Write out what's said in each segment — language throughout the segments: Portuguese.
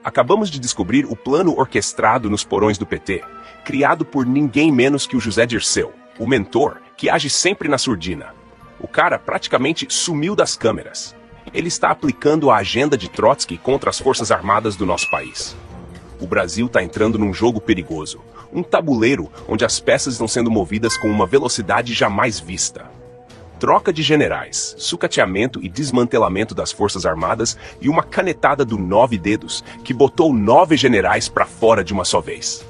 Acabamos de descobrir o plano orquestrado nos porões do PT, criado por ninguém menos que o José Dirceu, o mentor que age sempre na surdina. O cara praticamente sumiu das câmeras. Ele está aplicando a agenda de Trotsky contra as Forças Armadas do nosso país. O Brasil está entrando num jogo perigoso, um tabuleiro onde as peças estão sendo movidas com uma velocidade jamais vista. Troca de generais, sucateamento e desmantelamento das Forças Armadas e uma canetada do 9 dedos que botou 9 generais para fora de uma só vez.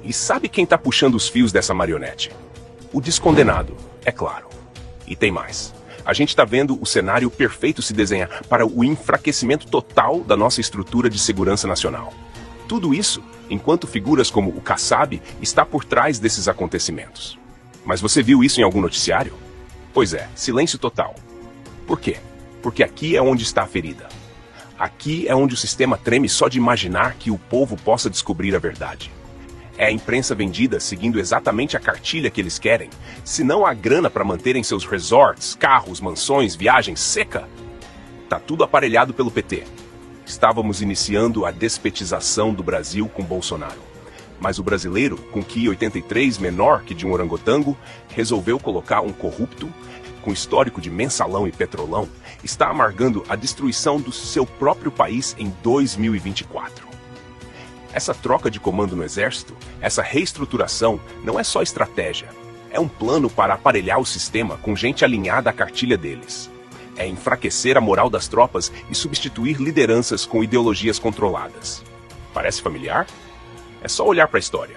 E sabe quem tá puxando os fios dessa marionete? O descondenado, é claro. E tem mais. A gente tá vendo o cenário perfeito se desenhar para o enfraquecimento total da nossa estrutura de segurança nacional. Tudo isso enquanto figuras como o Kassab está por trás desses acontecimentos. Mas você viu isso em algum noticiário? Pois é, silêncio total. Por quê? Porque aqui é onde está a ferida. Aqui é onde o sistema treme só de imaginar que o povo possa descobrir a verdade. É a imprensa vendida seguindo exatamente a cartilha que eles querem, se não a grana para manterem seus resorts, carros, mansões, viagens seca. Tá tudo aparelhado pelo PT. Estávamos iniciando a despetização do Brasil com Bolsonaro. Mas o brasileiro, com QI 83 menor que de um orangotango, resolveu colocar um corrupto, com histórico de mensalão e petrolão, está amargando a destruição do seu próprio país em 2024. Essa troca de comando no exército, essa reestruturação, não é só estratégia. É um plano para aparelhar o sistema com gente alinhada à cartilha deles. É enfraquecer a moral das tropas e substituir lideranças com ideologias controladas. Parece familiar? É só olhar para a história.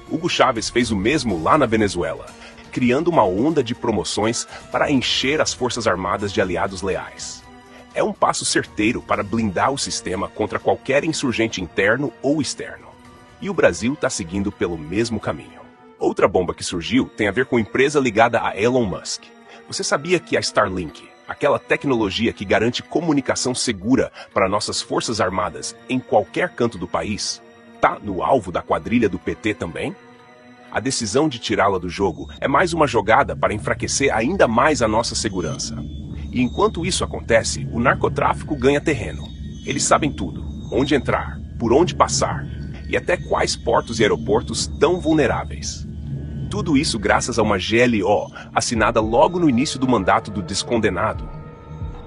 Hugo Chávez fez o mesmo lá na Venezuela, criando uma onda de promoções para encher as Forças Armadas de aliados leais. É um passo certeiro para blindar o sistema contra qualquer insurgente interno ou externo. E o Brasil está seguindo pelo mesmo caminho. Outra bomba que surgiu tem a ver com empresa ligada a Elon Musk. Você sabia que a Starlink, aquela tecnologia que garante comunicação segura para nossas Forças Armadas em qualquer canto do país, tá no alvo da quadrilha do PT também? A decisão de tirá-la do jogo é mais uma jogada para enfraquecer ainda mais a nossa segurança. E enquanto isso acontece, o narcotráfico ganha terreno. Eles sabem tudo, onde entrar, por onde passar, e até quais portos e aeroportos tão vulneráveis. Tudo isso graças a uma GLO assinada logo no início do mandato do descondenado.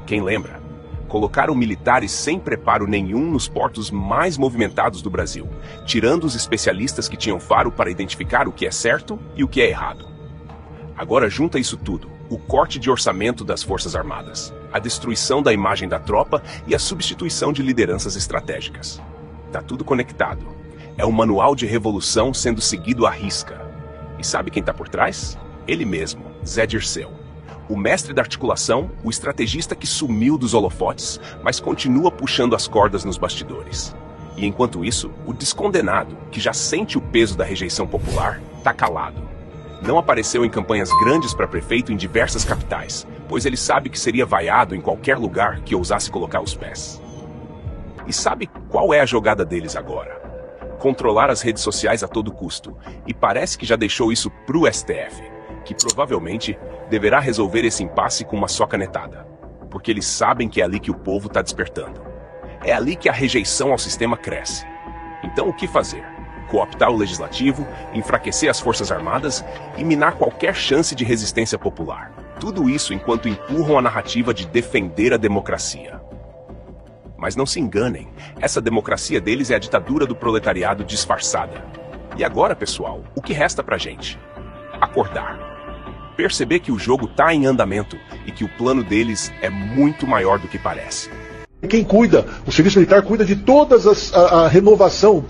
Quem lembra? Colocaram militares sem preparo nenhum nos portos mais movimentados do Brasil, tirando os especialistas que tinham faro para identificar o que é certo e o que é errado. Agora junta isso tudo, o corte de orçamento das Forças Armadas, a destruição da imagem da tropa e a substituição de lideranças estratégicas. Tá tudo conectado. É um manual de revolução sendo seguido à risca. E sabe quem tá por trás? Ele mesmo, Zé Dirceu. O mestre da articulação, o estrategista que sumiu dos holofotes, mas continua puxando as cordas nos bastidores. E enquanto isso, o descondenado, que já sente o peso da rejeição popular, tá calado. Não apareceu em campanhas grandes para prefeito em diversas capitais, pois ele sabe que seria vaiado em qualquer lugar que ousasse colocar os pés. E sabe qual é a jogada deles agora? Controlar as redes sociais a todo custo, e parece que já deixou isso pro STF, que provavelmente deverá resolver esse impasse com uma só canetada, porque eles sabem que é ali que o povo está despertando. É ali que a rejeição ao sistema cresce. Então o que fazer? Cooptar o legislativo, enfraquecer as Forças Armadas e minar qualquer chance de resistência popular. Tudo isso enquanto empurram a narrativa de defender a democracia. Mas não se enganem, essa democracia deles é a ditadura do proletariado disfarçada. E agora, pessoal, o que resta pra gente? Acordar. Perceber que o jogo tá em andamento e que o plano deles é muito maior do que parece. Quem cuida, o serviço militar cuida de todas a renovação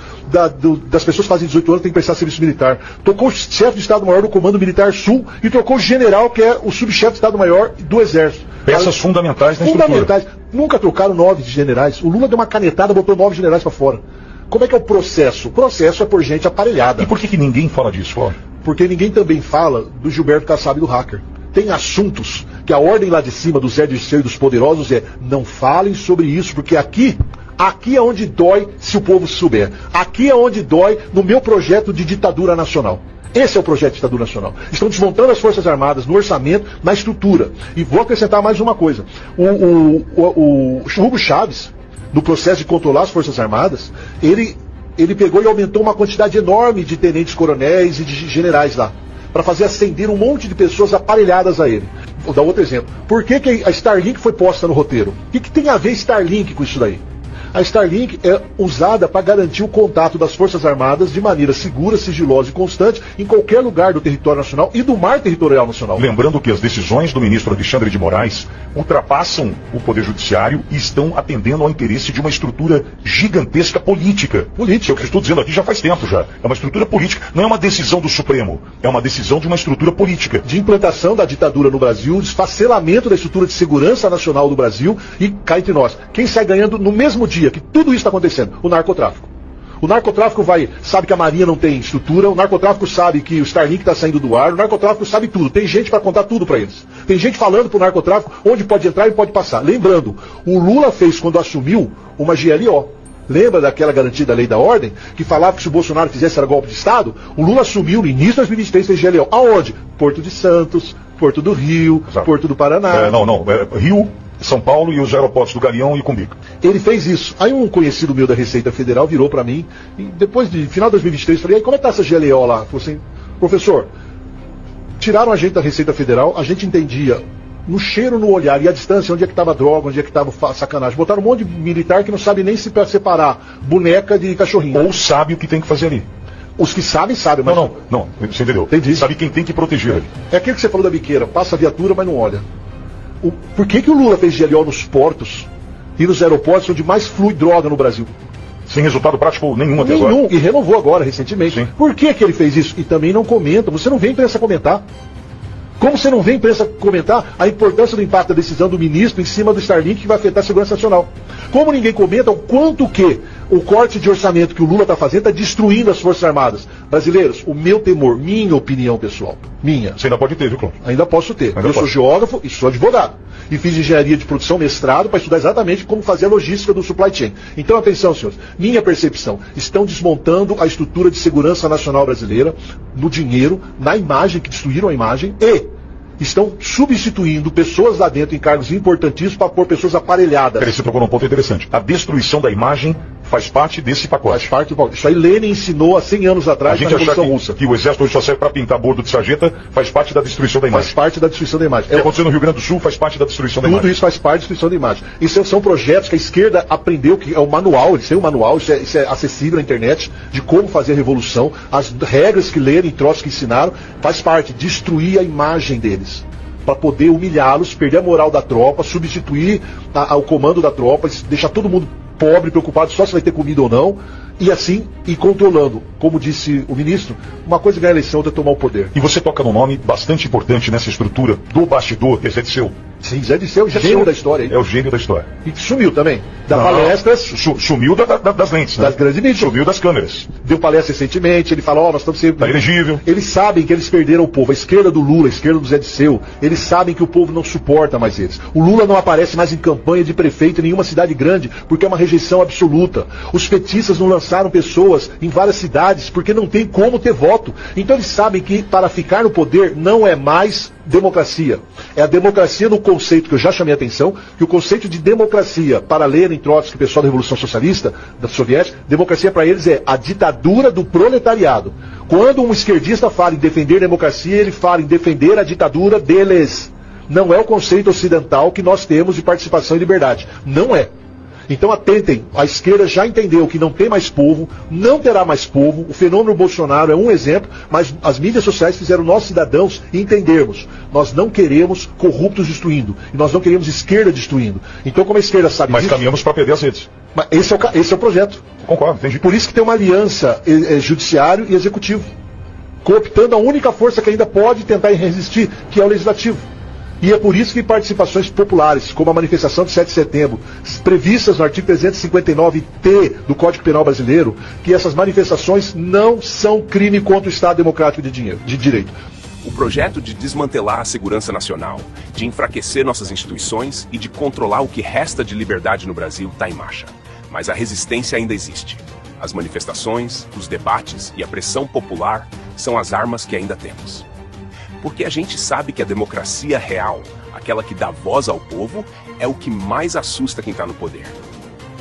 das pessoas que fazem 18 anos, tem que prestar serviço militar. Trocou o chefe de Estado-Maior do Comando Militar Sul e trocou o general, que é o subchefe de Estado-Maior do Exército. Peças fundamentais na estrutura. Fundamentais. Nunca trocaram 9 generais. O Lula deu uma canetada, botou 9 generais para fora. Como é que é o processo? O processo é por gente aparelhada. E por que ninguém fala disso, Flávio? Porque ninguém também fala do Gilberto Kassab e do hacker. Tem assuntos que a ordem lá de cima do Zé Dirceu e dos poderosos é: não falem sobre isso, porque aqui é onde dói se o povo souber. Aqui é onde dói no meu projeto de ditadura nacional. Esse é o projeto de ditadura nacional. Estão desmontando as Forças Armadas no orçamento, na estrutura. E vou acrescentar mais uma coisa. O Hugo Chávez no processo de controlar as Forças Armadas, ele pegou e aumentou uma quantidade enorme de tenentes coronéis e de generais lá, para fazer ascender um monte de pessoas aparelhadas a ele. Vou dar outro exemplo. Por que a Starlink foi posta no roteiro? O que tem a ver Starlink com isso daí? A Starlink é usada para garantir o contato das Forças Armadas de maneira segura, sigilosa e constante em qualquer lugar do território nacional e do mar territorial nacional. Lembrando que as decisões do ministro Alexandre de Moraes ultrapassam o Poder Judiciário e estão atendendo ao interesse de uma estrutura gigantesca política. Política. É o que eu estou dizendo aqui já faz tempo já. É uma estrutura política. Não é uma decisão do Supremo. É uma decisão de uma estrutura política. De implantação da ditadura no Brasil, desfacelamento da estrutura de segurança nacional do Brasil e, cá entre nós, quem sai ganhando no mesmo dia que tudo isso está acontecendo? O narcotráfico. O narcotráfico sabe que a Marinha não tem estrutura, o narcotráfico sabe que o Starlink está saindo do ar, o narcotráfico sabe tudo. Tem gente para contar tudo para eles. Tem gente falando para o narcotráfico onde pode entrar e pode passar. Lembrando, o Lula fez, quando assumiu, uma GLO. Lembra daquela garantia da lei da ordem, que falava que se o Bolsonaro fizesse era golpe de Estado? O Lula assumiu no início de 2023, fez GLO. Aonde? Porto de Santos, Porto do Rio, Exato. Porto do Paraná. Rio, São Paulo e os aeroportos do Galeão e Cumbica. Ele fez isso. Aí um conhecido meu da Receita Federal virou para mim, e depois de final de 2023, falei, aí como é que tá essa GLO lá? Falei assim, professor, tiraram a gente da Receita Federal, a gente entendia no cheiro, no olhar e a distância, onde é que estava droga, onde é que estava sacanagem. Botaram um monte de militar que não sabe nem se separar boneca de cachorrinho. Ou sabe o que tem que fazer ali. Os que sabem, mas... Não, você entendeu? Entendi. Sabe quem tem que proteger ali. É aquilo que você falou da biqueira, passa a viatura, mas não olha. Por que o Lula fez GLO nos portos e nos aeroportos onde mais flui droga no Brasil? Sem resultado prático nenhum até agora. E renovou agora, recentemente. Sim. Por que ele fez isso? E também não comenta. Você não vê a imprensa comentar. Como você não vê a imprensa comentar a importância do impacto da decisão do ministro em cima do Starlink que vai afetar a segurança nacional? Como ninguém comenta o quanto que o corte de orçamento que o Lula está fazendo está destruindo as Forças Armadas. Brasileiros, o meu temor, minha opinião pessoal, minha. Você ainda pode ter, viu, Cláudio? Ainda posso ter. Eu sou geógrafo e sou advogado. E fiz engenharia de produção, mestrado, para estudar exatamente como fazer a logística do supply chain. Então, atenção, senhores. Minha percepção, estão desmontando a estrutura de segurança nacional brasileira, no dinheiro, na imagem, que destruíram a imagem, e estão substituindo pessoas lá dentro em cargos importantíssimos para pôr pessoas aparelhadas. Você tocou num ponto interessante. A destruição da imagem faz parte desse pacote. Faz parte do pacote. Isso aí Lenin ensinou há 100 anos atrás na Revolução Russa. Que o exército hoje só serve para pintar bordo de sarjeta, faz parte da destruição da imagem. Faz parte da destruição da imagem. O que aconteceu no Rio Grande do Sul faz parte da destruição da imagem. Tudo isso faz parte da destruição da imagem. Isso são projetos que a esquerda aprendeu, que é o manual, eles têm um manual, isso é acessível na internet, de como fazer a revolução, as regras que Lenin e Trotsky ensinaram, faz parte, destruir a imagem deles, para poder humilhá-los, perder a moral da tropa, substituir o comando da tropa, deixar todo mundo pobre, preocupado só se vai ter comida ou não, e assim ir controlando. Como disse o ministro, uma coisa é ganhar a eleição, outra é tomar o poder. E você toca num nome bastante importante nessa estrutura do bastidor, que é Zé Disseu. Sim, Zé Disseu, o gênio da história. É o gênio da história. E sumiu também. Dá palestras. Sumiu das lentes, né? Das grandes mídias. Sumiu das câmeras. Deu palestra recentemente, ele falou, nós estamos sempre... Tá elegível. Eles sabem que eles perderam o povo. A esquerda do Lula, a esquerda do Zé Disseu, eles sabem que o povo não suporta mais eles. O Lula não aparece mais em campanha de prefeito em nenhuma cidade grande, porque é uma rejeição absoluta. Os petistas não lançaram pessoas em várias cidades, porque não tem como ter voto. Então eles sabem que para ficar no poder não é mais democracia. É a democracia no conceito que eu já chamei a atenção, que o conceito de democracia para Lenin, Trotsky, o pessoal da Revolução Socialista, da Soviética, democracia para eles é a ditadura do proletariado. Quando um esquerdista fala em defender a democracia, ele fala em defender a ditadura deles. Não é o conceito ocidental que nós temos de participação e liberdade. Não é. Então atentem, a esquerda já entendeu que não tem mais povo, não terá mais povo, o fenômeno Bolsonaro é um exemplo, mas as mídias sociais fizeram nós cidadãos entendermos. Nós não queremos corruptos destruindo, e nós não queremos esquerda destruindo. Então como a esquerda sabe mas disso... Mas caminhamos para perder as redes. Mas esse é o projeto. Concordo, entendi. Por isso que tem uma aliança judiciário e executivo, cooptando a única força que ainda pode tentar resistir, que é o legislativo. E é por isso que participações populares, como a manifestação de 7 de setembro, previstas no artigo 359-T do Código Penal Brasileiro, que essas manifestações não são crime contra o Estado Democrático de Direito. O projeto de desmantelar a segurança nacional, de enfraquecer nossas instituições e de controlar o que resta de liberdade no Brasil está em marcha. Mas a resistência ainda existe. As manifestações, os debates e a pressão popular são as armas que ainda temos. Porque a gente sabe que a democracia real, aquela que dá voz ao povo, é o que mais assusta quem está no poder.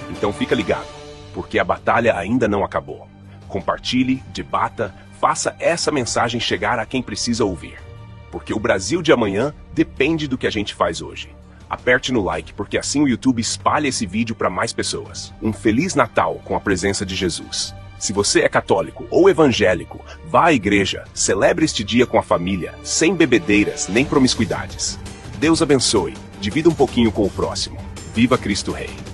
Então fica ligado, porque a batalha ainda não acabou. Compartilhe, debata, faça essa mensagem chegar a quem precisa ouvir. Porque o Brasil de amanhã depende do que a gente faz hoje. Aperte no like, porque assim o YouTube espalha esse vídeo para mais pessoas. Um Feliz Natal com a presença de Jesus. Se você é católico ou evangélico, vá à igreja, celebre este dia com a família, sem bebedeiras nem promiscuidades. Deus abençoe, divida um pouquinho com o próximo. Viva Cristo Rei!